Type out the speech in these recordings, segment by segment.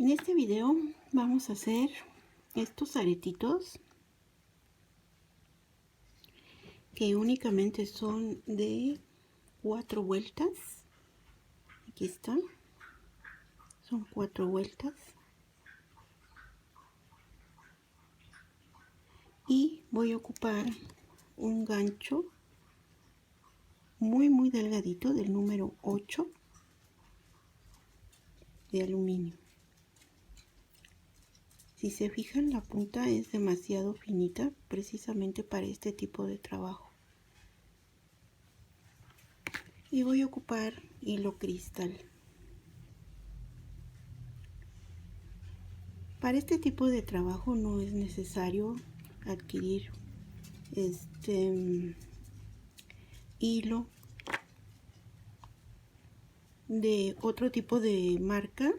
En este video vamos a hacer estos aretitos que únicamente son de 4 vueltas. Aquí están, son 4 vueltas, y voy a ocupar un gancho muy delgadito del número 8 de aluminio. Si se fijan, la punta es demasiado finita precisamente para este tipo de trabajo. Y voy a ocupar hilo cristal. Para este tipo de trabajo no es necesario adquirir hilo de otro tipo de marca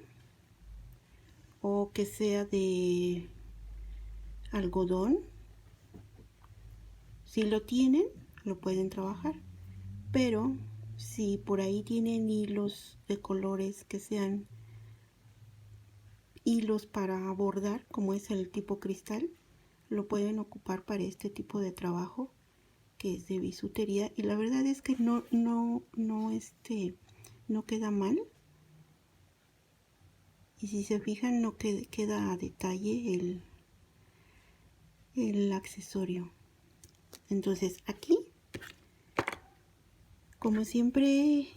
o que sea de algodón. Si lo tienen, lo pueden trabajar, pero si por ahí tienen hilos de colores que sean hilos para bordar, como es el tipo cristal, lo pueden ocupar para este tipo de trabajo que es de bisutería, y la verdad es que no queda mal. Y si se fijan, no queda a detalle el accesorio. Entonces aquí, como siempre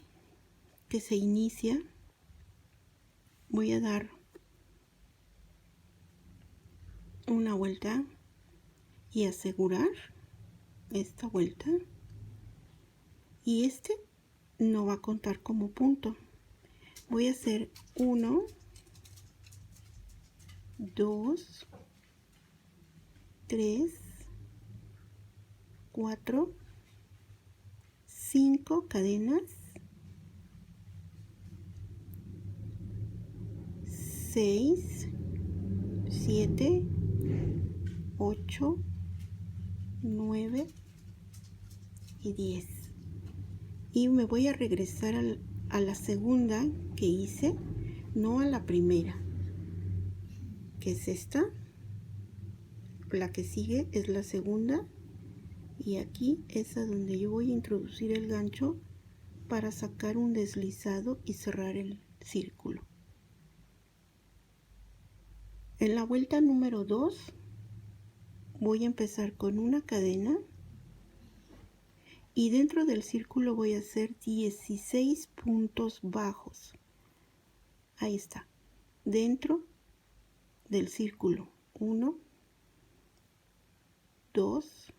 que se inicia, voy a dar una vuelta y asegurar esta vuelta, y este no va a contar como punto. Voy a hacer 1, 2, 3, 4, 5 cadenas, 6, 7, 8, 9 y 10. Y me voy a regresar a la segunda que hice, no a la primera, que es esta. La que sigue es la segunda, y aquí es a donde yo voy a introducir el gancho para sacar un deslizado y cerrar el círculo. En la vuelta número 2 voy a empezar con una cadena, y dentro del círculo voy a hacer 16 puntos bajos. Ahí está, dentro del círculo. 1, 2,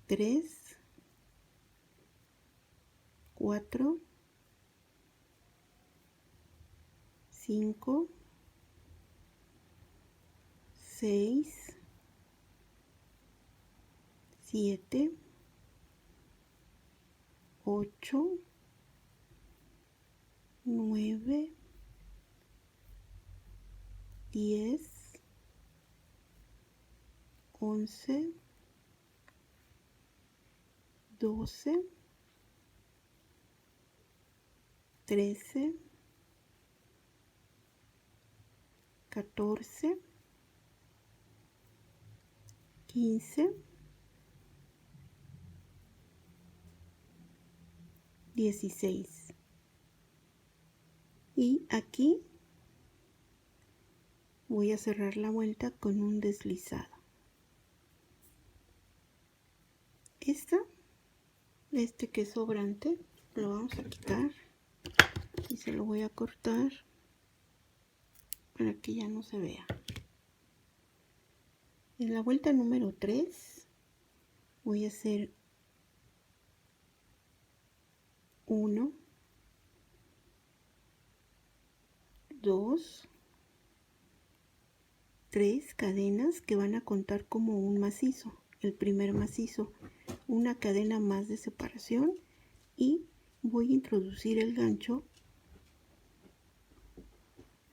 3, 4, 5, 6, 7, 8, 9, 10, 11, 12, 13, 14, 15, 16. Y aquí voy a cerrar la vuelta con un deslizado. Este que es sobrante lo vamos a quitar y se lo voy a cortar para que ya no se vea. En la vuelta número 3 voy a hacer 1, 2, 3 cadenas que van a contar como un macizo. El primer macizo, una cadena más de separación, y voy a introducir el gancho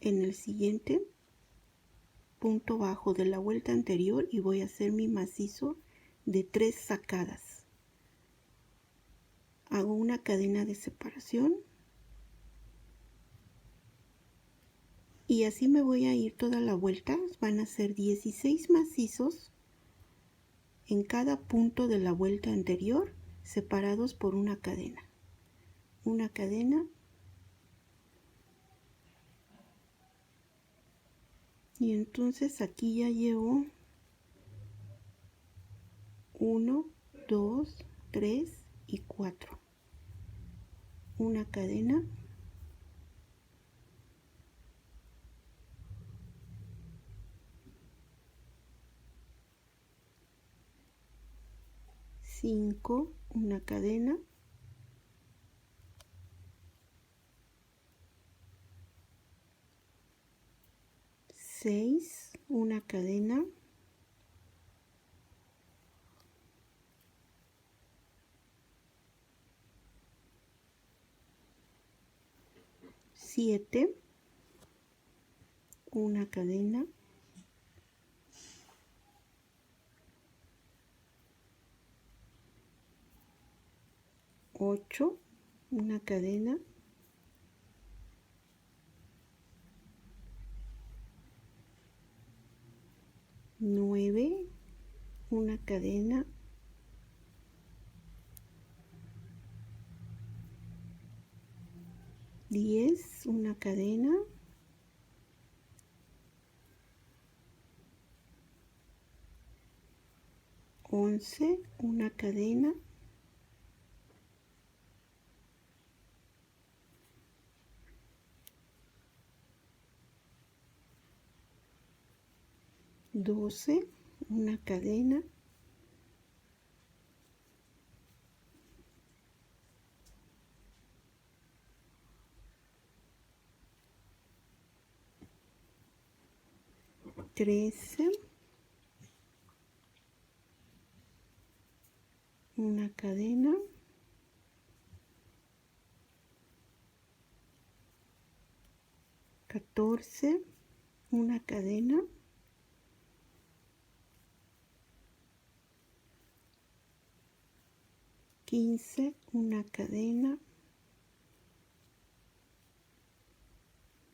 en el siguiente punto bajo de la vuelta anterior, y voy a hacer mi macizo de 3 sacadas. Hago una cadena de separación, Y así me voy a ir toda la vuelta. Van a ser 16 macizos en cada punto de la vuelta anterior, separados por una cadena. Una cadena y entonces aquí ya llevo 1, 2, 3 y 4. Una cadena, cinco, una cadena, 6, una cadena, 7, una cadena, 8, una cadena, 9, una cadena, 10, una cadena, 11, una cadena, 12, una cadena, 13, una cadena, 14, una cadena, 15, una cadena,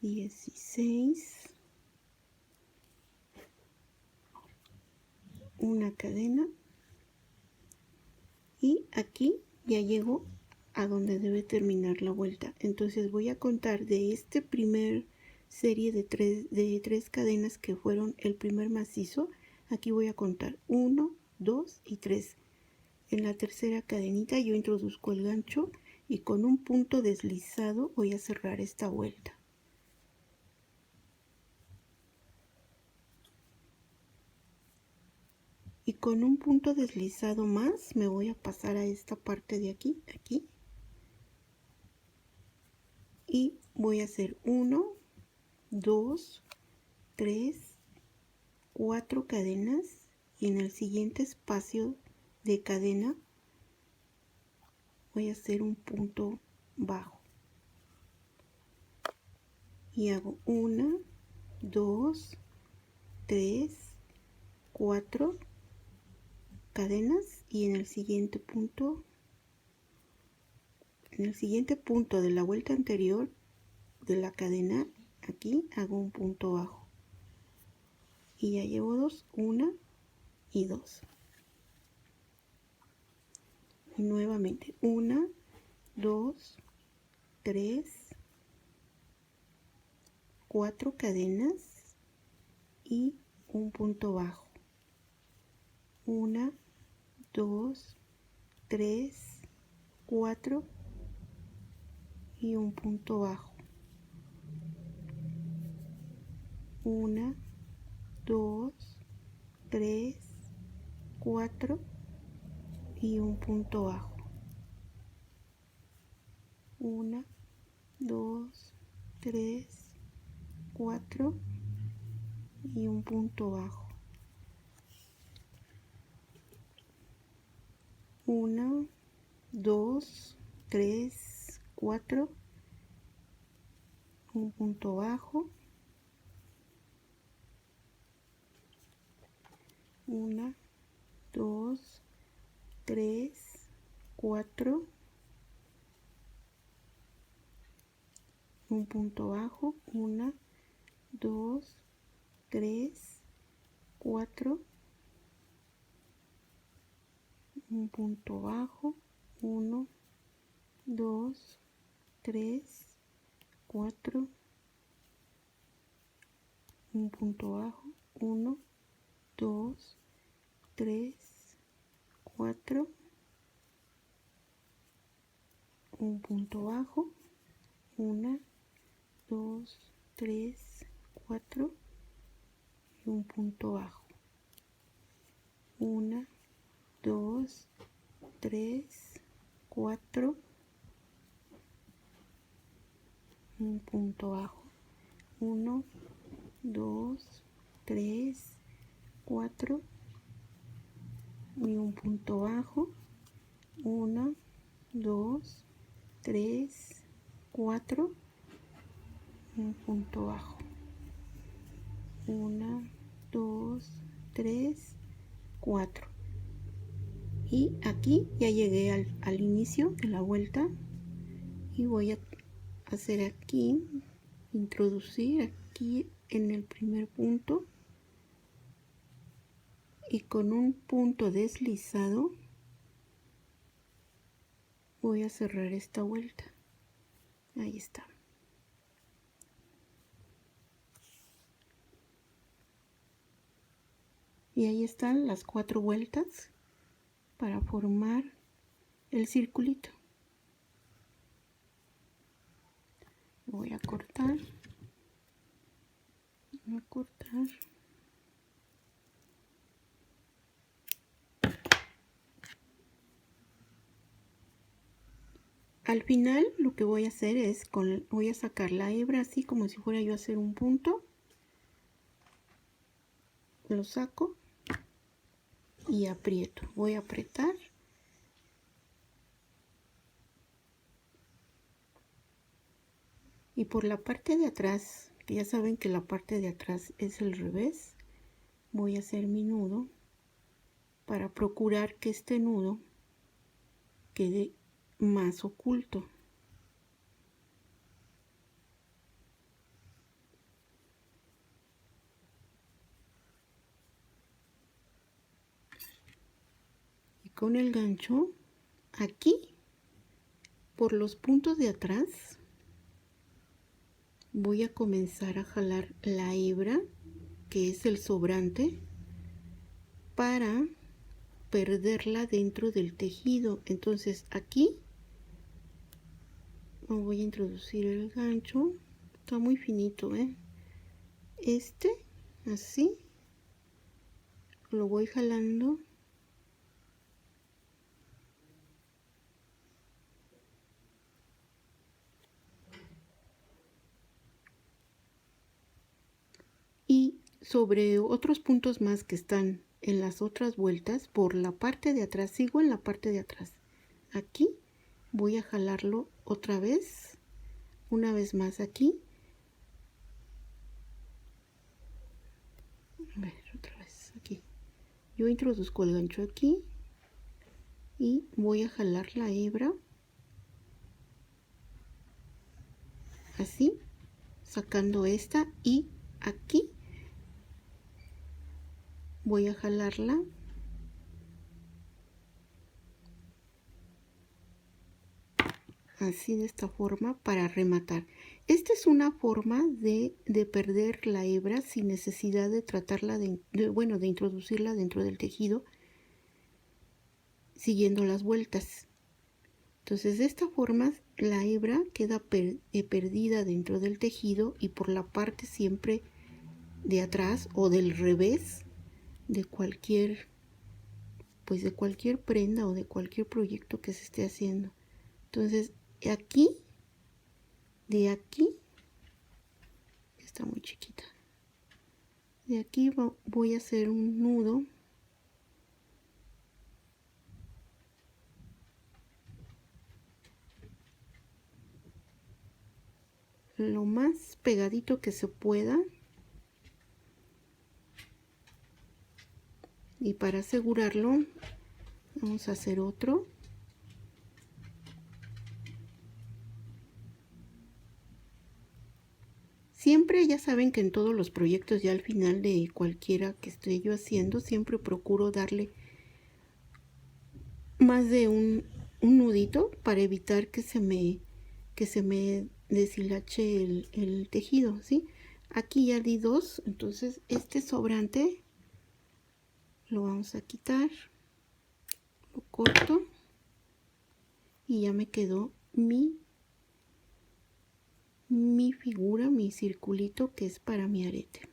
16, una cadena, y aquí ya llego a donde debe terminar la vuelta. Entonces voy a contar de este primer serie de tres cadenas que fueron el primer macizo. Aquí voy a contar 1, 2 y 3. En la tercera cadenita yo introduzco el gancho y con un punto deslizado voy a cerrar esta vuelta. Y con un punto deslizado más me voy a pasar a esta parte de aquí, y voy a hacer 1, 2, 3, 4 cadenas y en el siguiente espacio de cadena voy a hacer un punto bajo y hago 1, 2, 3, 4 cadenas y en el siguiente punto de la vuelta anterior de la cadena aquí hago un punto bajo y ya llevo 2, 1 y 2 y nuevamente 1, 2, 3, 4 cadenas y un punto bajo, 1, 2, 3, 4 y un punto bajo, 1, 2, 3, 4 y un punto bajo, 1, 2, 3, 4 y un punto bajo, 1, 2, 3, 4, un punto bajo, 1, 2, 3, 4, un punto bajo, 1, 2, 3, 4, un punto bajo, 1, 2, 3, 4, un punto bajo, 1, 2, 3, 4, un punto bajo, 1, 2, 3, 4 y un punto bajo, 1, 2, 3, 4, un punto bajo, 1, 2, 3, 4 y un punto bajo, 1, 2, 3, 4, un punto bajo, 1, 2, 3, 4. Y aquí ya llegué al inicio de la vuelta y voy a hacer aquí, introducir aquí en el primer punto y con un punto deslizado voy a cerrar esta vuelta. Ahí está. Y ahí están las 4 vueltas para formar el circulito. Voy a cortar. Voy a cortar. Al final lo que voy a hacer es, voy a sacar la hebra así como si fuera yo a hacer un punto. Lo saco y aprieto. Voy a apretar. Y por la parte de atrás, que ya saben que la parte de atrás es el revés, voy a hacer mi nudo para procurar que este nudo quede más oculto. Y con el gancho, aquí, por los puntos de atrás, voy a comenzar a jalar la hebra, que es el sobrante, para perderla dentro del tejido. Entonces aquí voy a introducir el gancho. Está muy finito, así lo voy jalando y sobre otros puntos más que están en las otras vueltas, por la parte de atrás, sigo en la parte de atrás. Aquí voy a jalarlo otra vez, una vez más aquí. A ver, otra vez aquí. Yo introduzco el gancho aquí y voy a jalar la hebra así, sacando esta, y aquí voy a jalarla así, de esta forma, para rematar. Esta es una forma de perder la hebra sin necesidad de tratarla de introducirla dentro del tejido siguiendo las vueltas. Entonces de esta forma la hebra queda perdida dentro del tejido, y por la parte siempre de atrás o del revés de cualquier prenda o de cualquier proyecto que se esté haciendo. Entonces aquí, de aquí, está muy chiquita, de aquí voy a hacer un nudo lo más pegadito que se pueda, y para asegurarlo vamos a hacer otro. Siempre, ya saben que en todos los proyectos, ya al final de cualquiera que esté yo haciendo, siempre procuro darle más de un nudito para evitar que se me deshilache el tejido, ¿sí? Aquí ya di 2, entonces este sobrante lo vamos a quitar, lo corto y ya me quedó mi figura, mi circulito que es para mi arete.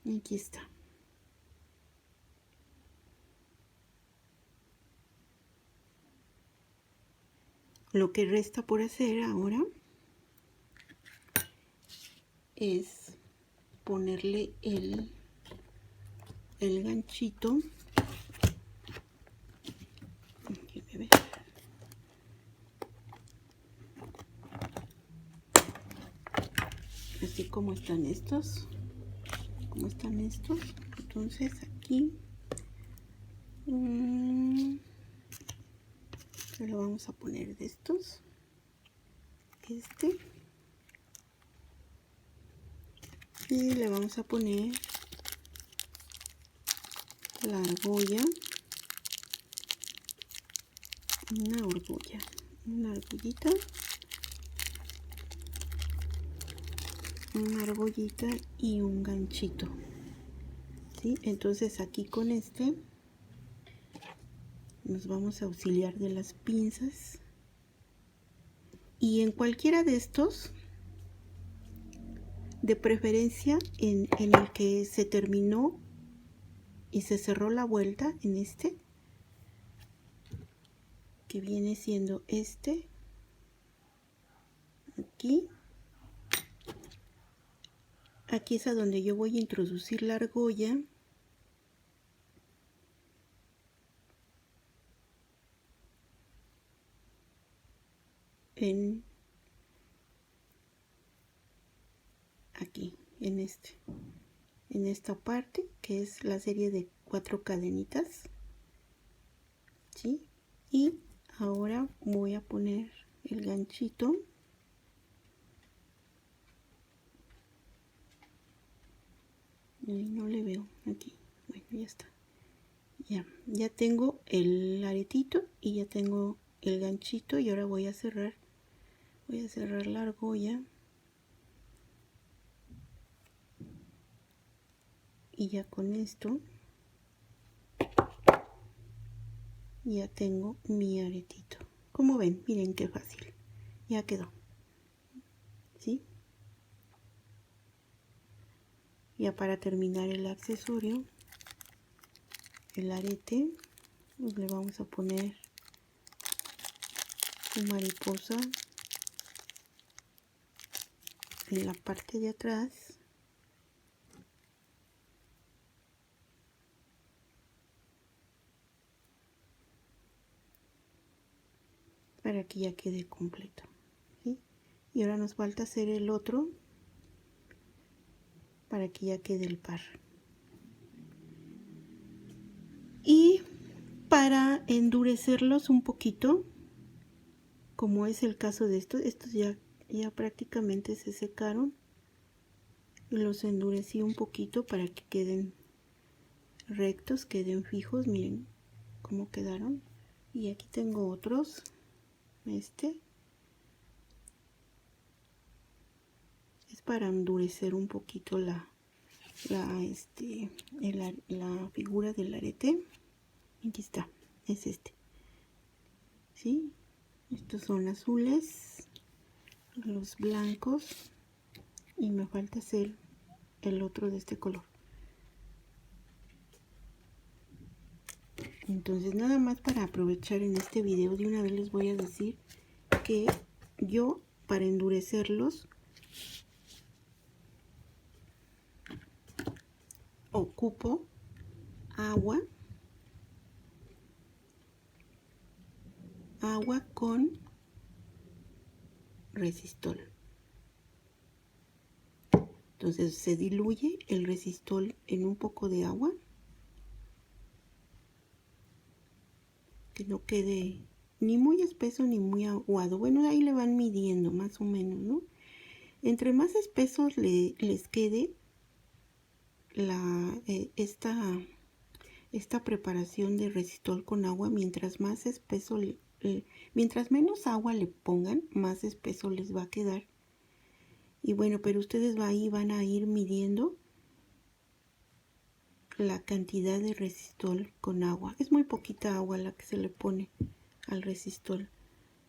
Aquí está. Lo que resta por hacer ahora es ponerle el ganchito. Así como están estos. Entonces aquí se lo vamos a poner de estos. Y le vamos a poner la argolla, una argollita y un ganchito, ¿sí? Entonces aquí con este nos vamos a auxiliar de las pinzas y en cualquiera de estos, de preferencia en el que se terminó y se cerró la vuelta, en este que viene siendo aquí es a donde yo voy a introducir la argolla aquí en esta parte que es la serie de 4 cadenitas, ¿sí? Y ahora voy a poner el ganchito y no le veo aquí. Bueno, ya está. Ya tengo el aretito y ya tengo el ganchito y ahora voy a cerrar la argolla y ya con esto ya tengo mi aretito. Como ven, miren qué fácil, ya quedó, ¿sí? Ya para terminar el accesorio, el arete, pues le vamos a poner su mariposa en la parte de atrás. Para que ya quede completo, ¿sí? Y ahora nos falta hacer el otro para que ya quede el par. Y para endurecerlos un poquito, como es el caso de estos ya prácticamente se secaron, los endurecí un poquito para que queden rectos, queden fijos. Miren cómo quedaron. Y aquí tengo otros. Es para endurecer un poquito la figura del arete. Aquí está, es ¿sí? Estos son azules, los blancos, y me falta hacer el otro de este color. Entonces, nada más para aprovechar en este video, de una vez les voy a decir que yo, para endurecerlos, ocupo agua con resistol. Entonces se diluye el resistol en un poco de agua, que no quede ni muy espeso ni muy aguado. Bueno, ahí le van midiendo más o menos, ¿no? Entre más espesos les quede esta preparación de resistol con agua, mientras más espeso, mientras menos agua le pongan, más espeso les va a quedar. Y bueno, pero ustedes van a ir midiendo la cantidad de resistol con agua. Es muy poquita agua la que se le pone al resistol,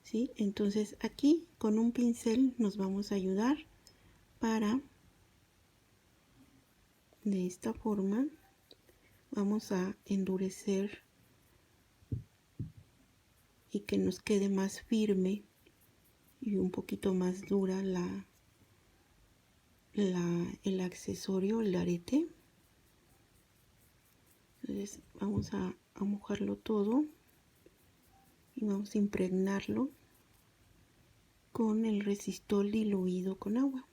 ¿sí? Entonces aquí con un pincel nos vamos a ayudar para, de esta forma, vamos a endurecer y que nos quede más firme y un poquito más dura el accesorio, el arete. Entonces vamos a mojarlo todo y vamos a impregnarlo con el resistol diluido con agua.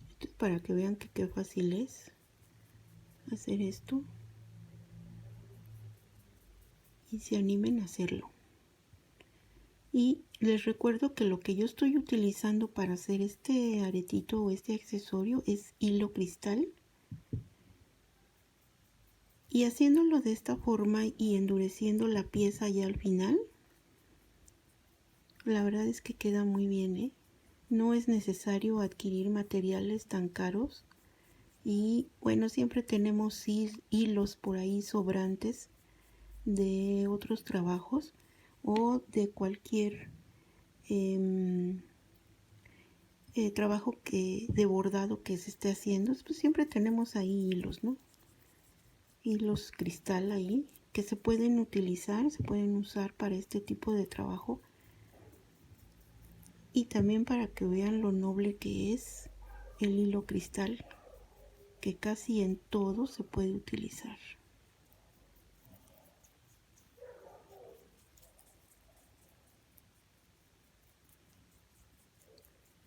Esto es para que vean que qué fácil es hacer esto y se animen a hacerlo. Y les recuerdo que lo que yo estoy utilizando para hacer este aretito o este accesorio es hilo cristal. Y haciéndolo de esta forma y endureciendo la pieza ya al final, la verdad es que queda muy bien, ¿eh? No es necesario adquirir materiales tan caros. Y bueno, siempre tenemos hilos por ahí sobrantes de otros trabajos o de cualquier trabajo de bordado que se esté haciendo. Pues siempre tenemos ahí hilos, ¿no? Hilos cristal ahí que se pueden utilizar, se pueden usar para este tipo de trabajo y también para que vean lo noble que es el hilo cristal, que casi en todo se puede utilizar.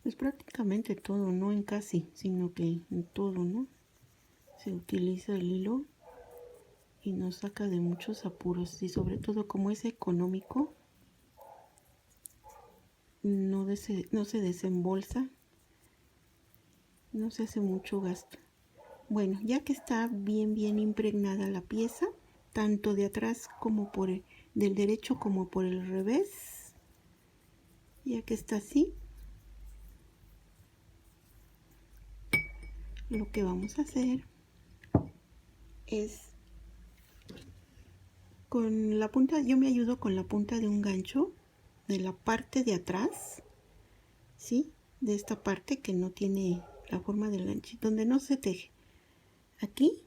Pues prácticamente todo, no en casi, sino que en todo, ¿no? Se utiliza el hilo y nos saca de muchos apuros, y sobre todo como es económico, no se desembolsa, no se hace mucho gasto. Bueno, ya que está bien impregnada la pieza, tanto de atrás como del derecho como por el revés, ya que está así, lo que vamos a hacer es con la punta, yo me ayudo con la punta de un gancho de la parte de atrás, ¿sí? De esta parte que no tiene la forma del ganchito, donde no se teje. Aquí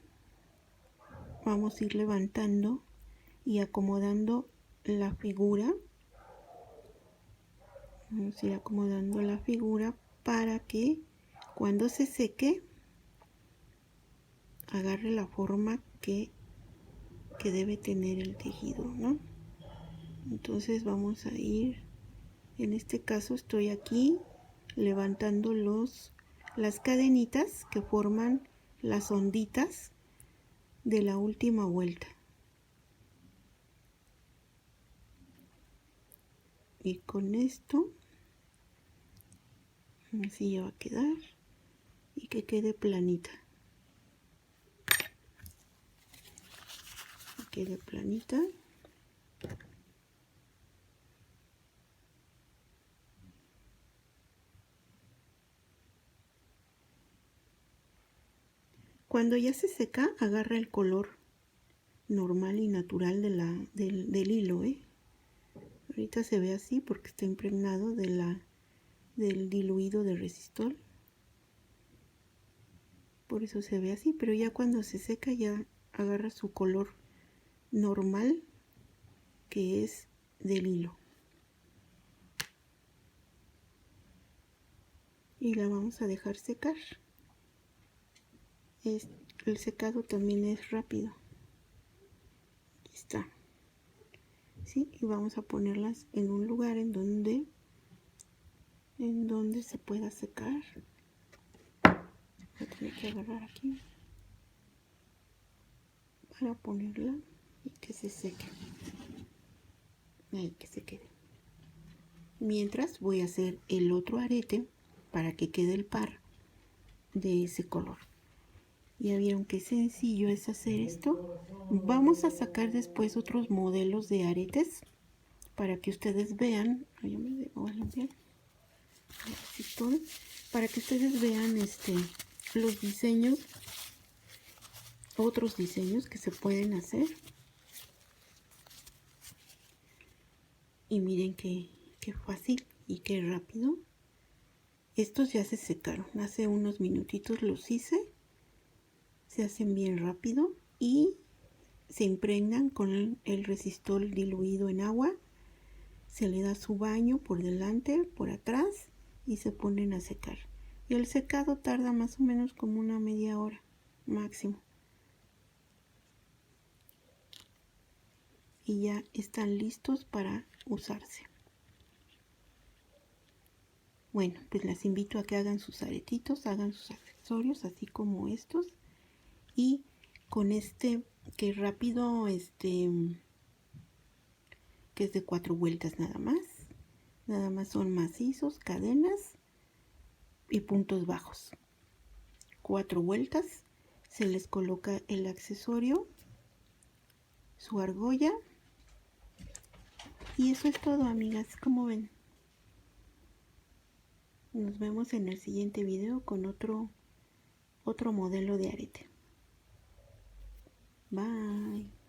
vamos a ir levantando y acomodando la figura. Vamos a ir acomodando la figura para que cuando se seque agarre la forma que debe tener el tejido, ¿no? Entonces vamos a ir, en este caso estoy aquí levantando las cadenitas que forman las onditas de la última vuelta. Y con esto así ya va a quedar y que quede planita. Que quede planita. Cuando ya se seca, agarra el color normal y natural del hilo, ¿eh? Ahorita se ve así porque está impregnado del diluido de resistol. Por eso se ve así, pero ya cuando se seca ya agarra su color normal, que es del hilo. Y la vamos a dejar secar. El secado también es rápido. Aquí está. ¿Sí? Y vamos a ponerlas en un lugar en donde se pueda secar. Voy a tener que agarrar aquí para ponerla y que se seque. Ahí que se quede. Mientras voy a hacer el otro arete para que quede el par de ese color. Ya vieron qué sencillo es hacer esto. Vamos a sacar después otros modelos de aretes para que ustedes vean. Ay, me voy a limpiar. Para que ustedes vean los diseños, otros diseños que se pueden hacer. Y miren qué fácil y qué rápido. Estos ya se secaron. Hace unos minutitos los hice. Se hacen bien rápido y se impregnan con el resistol diluido en agua. Se le da su baño por delante, por atrás y se ponen a secar. Y el secado tarda más o menos como una media hora máximo. Y ya están listos para usarse. Bueno, pues las invito a que hagan sus aretitos, hagan sus accesorios, así como estos. Y con este que rápido, que es de 4 vueltas nada más. Nada más son macizos, cadenas y puntos bajos. 4 vueltas, se les coloca el accesorio, su argolla. Y eso es todo, amigas, como ven. Nos vemos en el siguiente video con otro modelo de arete. Bye.